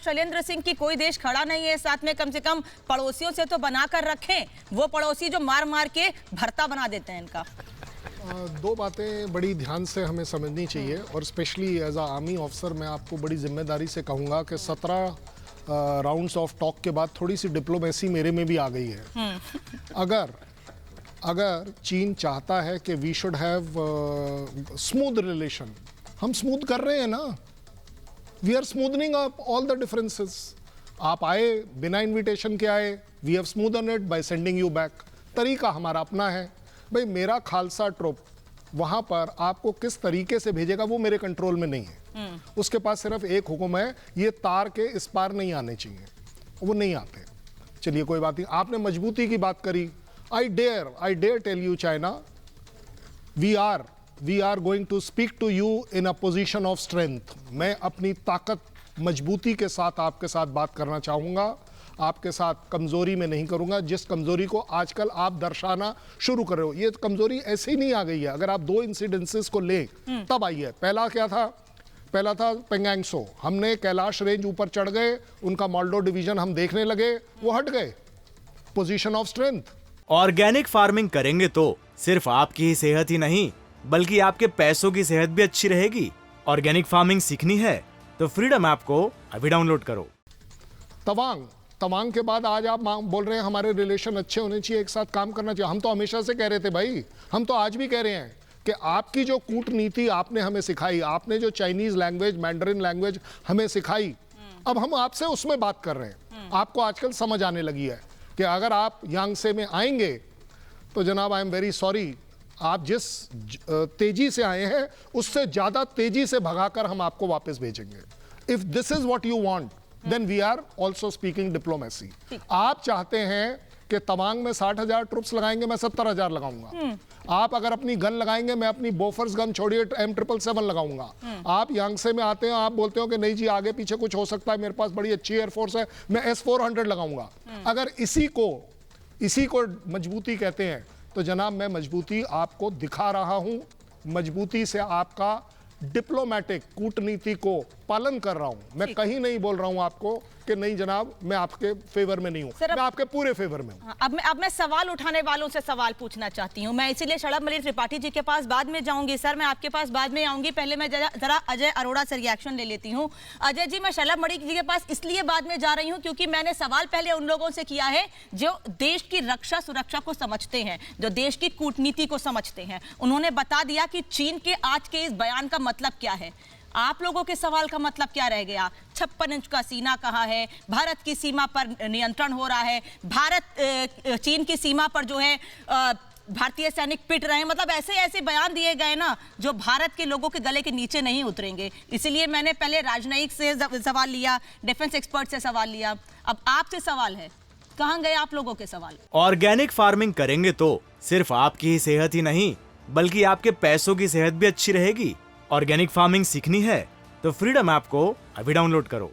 शैलेंद्र सिंह की कोई देश खड़ा नहीं है साथ में, कम से कम पड़ोसियों से तो बना कर रखें। वो पड़ोसी जो मार मार के भरता बना देते हैं इनका। दो बातें बड़ी ध्यान से हमें समझनी चाहिए और specially as a army officer मैं आपको बड़ी जिम्मेदारी से कहूँगा कि 17 राउंड्स ऑफ टॉक के बाद थोड़ी सी डिप्लोमेसी मेरे में भी आ गई है। अगर चीन चाहता है कि we should have smooth relation, हम स्मूथ कर रहे हैं ना। We are smoothening up all the differences. आप आए बिना इनविटेशन के आए, we have smoothen it by sending you back. तरीका हमारा अपना है भाई। मेरा खालसा ट्रुप वहां पर आपको किस तरीके से भेजेगा वो मेरे कंट्रोल में नहीं है। उसके पास सिर्फ एक हुक्म है, ये तार के इस पार नहीं आने चाहिए, वो नहीं आते। चलिए कोई बात नहीं। आपने मजबूती की बात करी। I dare tell you China, we are going to speak to you in a position of strength. मैं अपनी ताकत मजबूती के साथ आपके साथ बात करना चाहूंगा, आपके साथ कमजोरी में नहीं करूंगा। जिस कमजोरी को आजकल आप दर्शाना शुरू कर रहे हो, ये कमजोरी ऐसे ही नहीं आ गई है। अगर आप दो इंसिडेंसेस को ले तब आई है। पहला क्या था? पहला था पेंगांग त्सो। हमने कैलाश रेंज ऊपर चढ़ गए, उनका मोल्डो डिवीजन हम देखने लगे, वो हट गए। Position of strength. Organic farming करेंगे तो सिर्फ आपकी ही सेहत ही नहीं बल्कि आपके पैसों की सेहत भी अच्छी रहेगी। ऑर्गेनिक फार्मिंग सीखनी है तो फ्रीडम ऐप को अभी डाउनलोड करो। तवांग के बाद आज आप बोल रहे हैं हमारे रिलेशन अच्छे होने चाहिए, एक साथ काम करना चाहिए। हम तो हमेशा से कह रहे थे भाई, हम तो आज भी कह रहे हैं कि आपकी जो कूटनीति आपने हमें सिखाई, आपने जो चाइनीज लैंग्वेज, मैंडरिन लैंग्वेज हमें सिखाई, अब हम आपसे उसमें बात कर रहे हैं। आपको आजकल समझ आने लगी है कि अगर आप यांगसे में आएंगे तो जनाब आई एम वेरी सॉरी, आप जिस तेजी से आए हैं उससे ज्यादा तेजी से भगाकर हम आपको वापस भेजेंगे। If this is what you want then we are also speaking diplomacy. आप चाहते हैं कि तवांग में 60,000 ट्रुप्स लगाएंगे, मैं 70,000 लगाऊंगा। आप अगर अपनी गन लगाएंगे, मैं अपनी बोफर्स गन छोड़िए M777 लगाऊंगा। आप यांगसे में आते हैं, आप बोलते हो कि नहीं जी आगे पीछे कुछ हो सकता है, मेरे पास बड़ी अच्छी एयरफोर्स है, मैं S-400 लगाऊंगा। अगर इसी को मजबूती कहते हैं तो जनाब मैं मजबूती आपको दिखा रहा हूं। मजबूती से आपका डिप्लोमेटिक कूटनीति को पालन कर रहा हूं। मैं कहीं नहीं बोल रहा हूं आपको कि नहीं जनाब मैं आपके फेवर में नहीं हूं, मैं आपके पूरे फेवर में हूं। अब मैं सवाल उठाने वालों से सवाल पूछना चाहती हूं। मैं इसीलिए शलभ मलिक त्रिपाठी जी के पास बाद में जाऊंगी। सर मैं आपके पास बाद में आऊंगी, पहले मैं जरा अजय अरोड़ा से रिएक्शन ले लेती हूं। अजय जी, मैं शलभ मलिक जी के पास इसलिए बाद में जा रही हूं क्योंकि मैंने सवाल पहले उन लोगों से किया है जो देश की रक्षा सुरक्षा को समझते हैं, जो देश की कूटनीति को समझते हैं। उन्होंने बता दिया कि चीन के आज के इस बयान का मतलब क्या है। आप लोगों के सवाल का मतलब क्या रह गया? 56 इंच का सीना कहा है, भारत की सीमा पर नियंत्रण हो रहा है, भारत चीन की सीमा पर जो है भारतीय सैनिक पिट रहे हैं। मतलब ऐसे ऐसे बयान दिए गए ना जो भारत के लोगों के गले के नीचे नहीं उतरेंगे। इसलिए मैंने पहले राजनयिक से सवाल लिया, डिफेंस एक्सपर्ट से सवाल लिया, अब आपसे सवाल है। कहां गए आप लोगों के सवाल? ऑर्गेनिक फार्मिंग करेंगे तो सिर्फ आपकी ही सेहत ही नहीं बल्कि आपके पैसों की सेहत भी अच्छी रहेगी। ऑर्गेनिक फार्मिंग सीखनी है तो फ्रीडम ऐप को अभी डाउनलोड करो।